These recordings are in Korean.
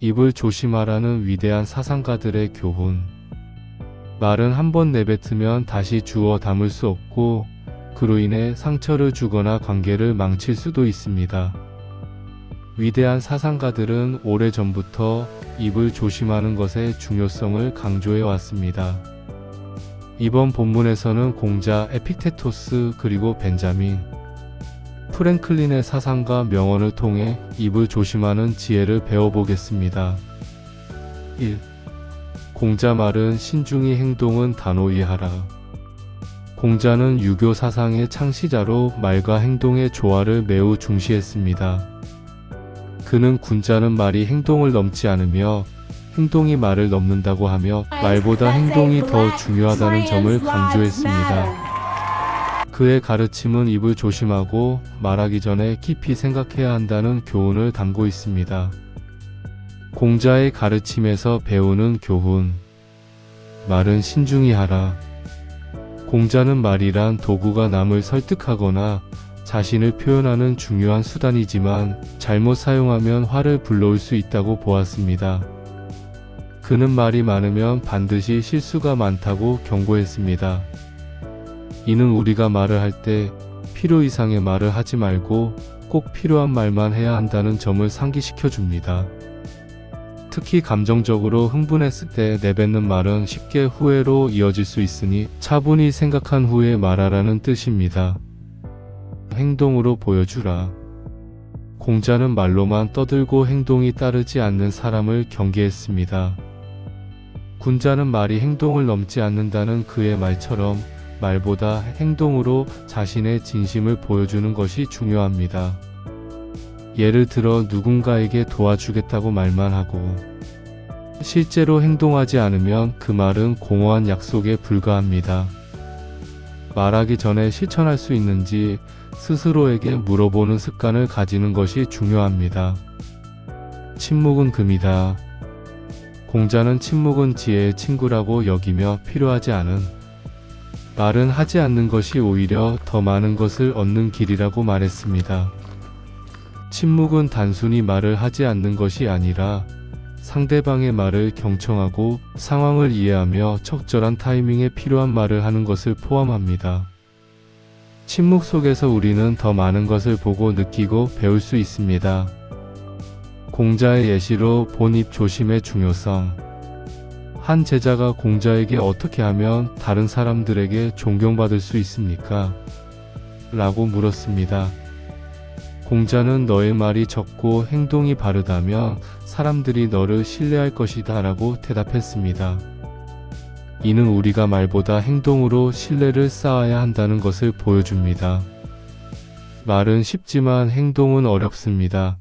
입을 조심하라는 위대한 사상가들의 교훈. 말은 한번 내뱉으면 다시 주워 담을 수 없고 그로 인해 상처를 주거나 관계를 망칠 수도 있습니다. 위대한 사상가들은 오래전부터 입을 조심하는 것의 중요성을 강조해 왔습니다. 이번 본문에서는 공자 에픽테토스 그리고 벤자민 프랭클린의 사상과 명언을 통해 입을 조심하는 지혜를 배워보겠습니다. 1. 공자 말은 신중히 행동은 단호히 하라. 공자는 유교 사상의 창시자로 말과 행동의 조화를 매우 중시했습니다. 그는 군자는 말이 행동을 넘지 않으며 행동이 말을 넘는다고 하며 말보다 행동이 더 중요하다는 점을 강조했습니다. 그의 가르침은 입을 조심하고 말하기 전에 깊이 생각해야 한다는 교훈을 담고 있습니다. 공자의 가르침에서 배우는 교훈. 말은 신중히 하라. 공자는 말이란 도구가 남을 설득하거나 자신을 표현하는 중요한 수단이지만 잘못 사용하면 화를 불러올 수 있다고 보았습니다. 그는 말이 많으면 반드시 실수가 많다고 경고했습니다. 이는 우리가 말을 할 때 필요 이상의 말을 하지 말고 꼭 필요한 말만 해야 한다는 점을 상기시켜 줍니다. 특히 감정적으로 흥분했을 때 내뱉는 말은 쉽게 후회로 이어질 수 있으니 차분히 생각한 후에 말하라는 뜻입니다. 행동으로 보여주라. 공자는 말로만 떠들고 행동이 따르지 않는 사람을 경계했습니다. 군자는 말이 행동을 넘지 않는다는 그의 말처럼 말보다 행동으로 자신의 진심을 보여주는 것이 중요합니다. 예를 들어 누군가에게 도와주겠다고 말만 하고 실제로 행동하지 않으면 그 말은 공허한 약속에 불과합니다. 말하기 전에 실천할 수 있는지 스스로에게 물어보는 습관을 가지는 것이 중요합니다. 침묵은 금이다. 공자는 침묵은 지혜의 친구라고 여기며 필요하지 않은 말은 하지 않는 것이 오히려 더 많은 것을 얻는 길이라고 말했습니다. 침묵은 단순히 말을 하지 않는 것이 아니라 상대방의 말을 경청하고 상황을 이해하며 적절한 타이밍에 필요한 말을 하는 것을 포함합니다. 침묵 속에서 우리는 더 많은 것을 보고 느끼고 배울 수 있습니다. 공자의 예시로 본 입 조심의 중요성. 한 제자가 공자에게 어떻게 하면 다른 사람들에게 존경받을 수 있습니까? 라고 물었습니다. 공자는 너의 말이 적고 행동이 바르다면 사람들이 너를 신뢰할 것이다 라고 대답했습니다. 이는 우리가 말보다 행동으로 신뢰를 쌓아야 한다는 것을 보여줍니다. 말은 쉽지만 행동은 어렵습니다.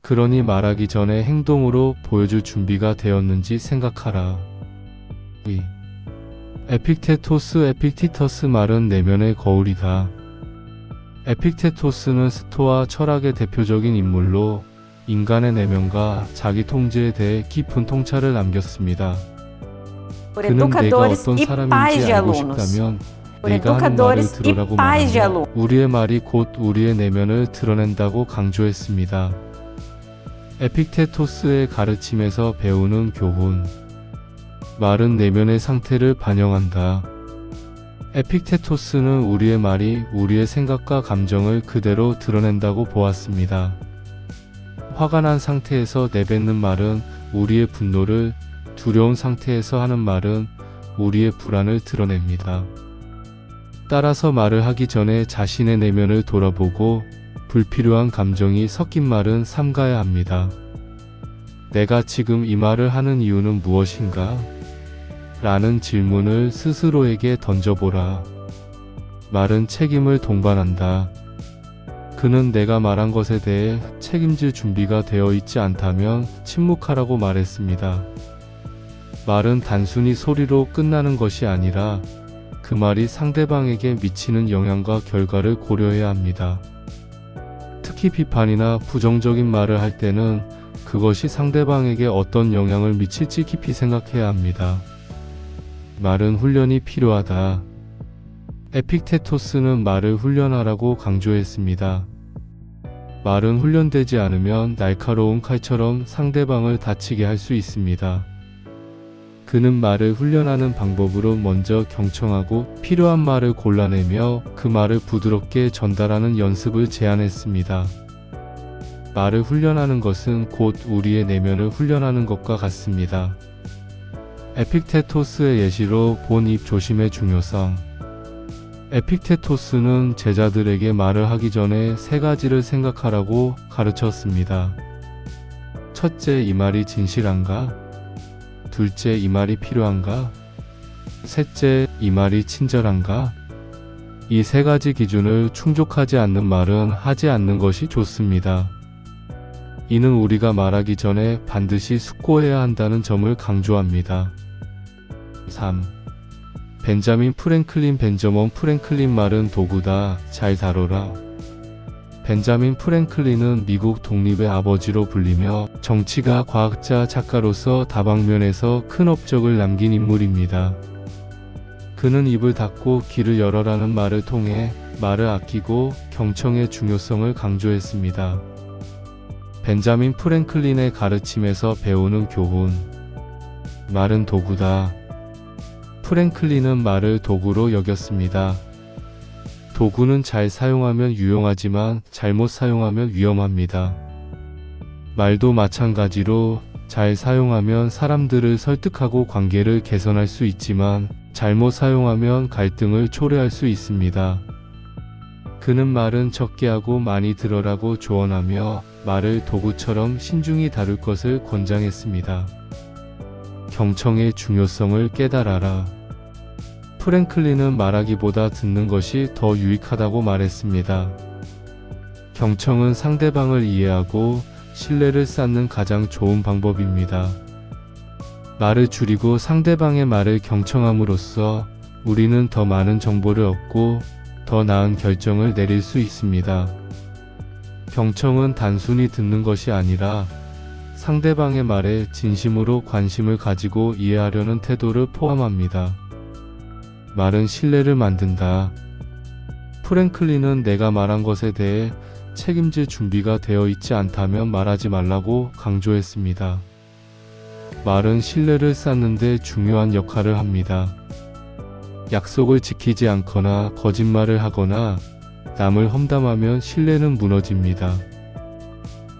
그러니 말하기 전에 행동으로 보여줄 준비가 되었는지 생각하라. 2. 에픽테토스 말은 내면의 거울이다. 에픽테토스는 스토아 철학의 대표적인 인물로 인간의 내면과 자기 통제에 대해 깊은 통찰을 남겼습니다. 그는 내가 어떤 사람인지 알고 싶다면 내가 하는 말을 들으라고 말하며 우리의 말이 곧 우리의 내면을 드러낸다고 강조했습니다. 에픽테토스의 가르침에서 배우는 교훈. 말은 내면의 상태를 반영한다. 에픽테토스는 우리의 말이 우리의 생각과 감정을 그대로 드러낸다고 보았습니다. 화가 난 상태에서 내뱉는 말은 우리의 분노를, 두려운 상태에서 하는 말은 우리의 불안을 드러냅니다. 따라서 말을 하기 전에 자신의 내면을 돌아보고 불필요한 감정이 섞인 말은 삼가야 합니다. 내가 지금 이 말을 하는 이유는 무엇인가? 라는 질문을 스스로에게 던져보라. 말은 책임을 동반한다. 그는 내가 말한 것에 대해 책임질 준비가 되어 있지 않다면 침묵하라고 말했습니다. 말은 단순히 소리로 끝나는 것이 아니라 그 말이 상대방에게 미치는 영향과 결과를 고려해야 합니다. 특히 비판이나 부정적인 말을 할 때는 그것이 상대방에게 어떤 영향을 미칠지 깊이 생각해야 합니다. 말은 훈련이 필요하다. 에픽테토스는 말을 훈련하라고 강조했습니다. 말은 훈련되지 않으면 날카로운 칼처럼 상대방을 다치게 할 수 있습니다. 그는 말을 훈련하는 방법으로 먼저 경청하고 필요한 말을 골라내며 그 말을 부드럽게 전달하는 연습을 제안했습니다. 말을 훈련하는 것은 곧 우리의 내면을 훈련하는 것과 같습니다. 에픽테토스의 예시로 본 입 조심의 중요성. 에픽테토스는 제자들에게 말을 하기 전에 세 가지를 생각하라고 가르쳤습니다. 첫째, 이 말이 진실한가? 둘째, 이 말이 필요한가? 셋째, 이 말이 친절한가? 이 세 가지 기준을 충족하지 않는 말은 하지 않는 것이 좋습니다. 이는 우리가 말하기 전에 반드시 숙고해야 한다는 점을 강조합니다. 3. 벤자민 프랭클린 말은 도구다. 잘 다뤄라. 벤자민 프랭클린은 미국 독립의 아버지로 불리며 정치가, 과학자, 작가로서 다방면에서 큰 업적을 남긴 인물입니다. 그는 입을 닫고 귀를 열어라는 말을 통해 말을 아끼고 경청의 중요성을 강조했습니다. 벤자민 프랭클린의 가르침에서 배우는 교훈. 말은 도구다. 프랭클린은 말을 도구로 여겼습니다. 도구는 잘 사용하면 유용하지만 잘못 사용하면 위험합니다. 말도 마찬가지로 잘 사용하면 사람들을 설득하고 관계를 개선할 수 있지만 잘못 사용하면 갈등을 초래할 수 있습니다. 그는 말은 적게 하고 많이 들어라고 조언하며 말을 도구처럼 신중히 다룰 것을 권장했습니다. 경청의 중요성을 깨달아라. 프랭클린은 말하기보다 듣는 것이 더 유익하다고 말했습니다. 경청은 상대방을 이해하고 신뢰를 쌓는 가장 좋은 방법입니다. 말을 줄이고 상대방의 말을 경청함으로써 우리는 더 많은 정보를 얻고 더 나은 결정을 내릴 수 있습니다. 경청은 단순히 듣는 것이 아니라 상대방의 말에 진심으로 관심을 가지고 이해하려는 태도를 포함합니다. 말은 신뢰를 만든다. 프랭클린은 내가 말한 것에 대해 책임질 준비가 되어 있지 않다면 말하지 말라고 강조했습니다. 말은 신뢰를 쌓는 데 중요한 역할을 합니다. 약속을 지키지 않거나 거짓말을 하거나 남을 험담하면 신뢰는 무너집니다.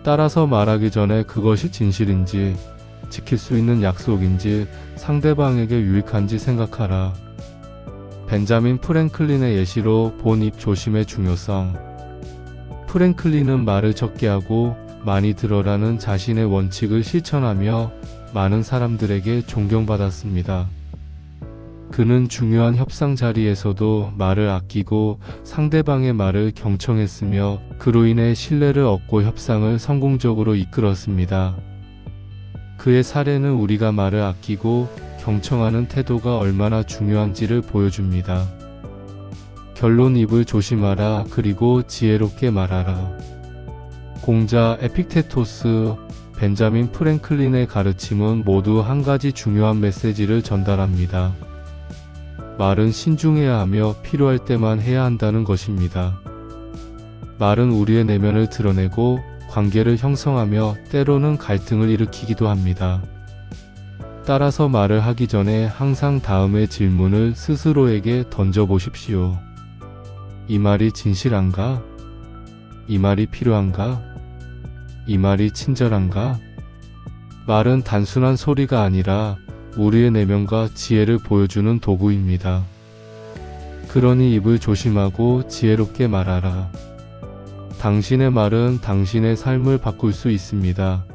따라서 말하기 전에 그것이 진실인지, 지킬 수 있는 약속인지, 상대방에게 유익한지 생각하라. 벤자민 프랭클린의 예시로 본 입 조심의 중요성. 프랭클린은 말을 적게 하고 많이 들어라는 자신의 원칙을 실천하며 많은 사람들에게 존경받았습니다. 그는 중요한 협상 자리에서도 말을 아끼고 상대방의 말을 경청했으며 그로 인해 신뢰를 얻고 협상을 성공적으로 이끌었습니다. 그의 사례는 우리가 말을 아끼고 경청하는 태도가 얼마나 중요한지를 보여줍니다. 결론, 입을 조심하라. 그리고 지혜롭게 말하라. 공자 에픽테토스, 벤자민 프랭클린의 가르침은 모두 한 가지 중요한 메시지를 전달합니다. 말은 신중해야 하며 필요할 때만 해야 한다는 것입니다. 말은 우리의 내면을 드러내고 관계를 형성하며 때로는 갈등을 일으키기도 합니다. 따라서 말을 하기 전에 항상 다음의 질문을 스스로에게 던져보십시오. 이 말이 진실한가? 이 말이 필요한가? 이 말이 친절한가? 말은 단순한 소리가 아니라 우리의 내면과 지혜를 보여주는 도구입니다. 그러니 입을 조심하고 지혜롭게 말하라. 당신의 말은 당신의 삶을 바꿀 수 있습니다.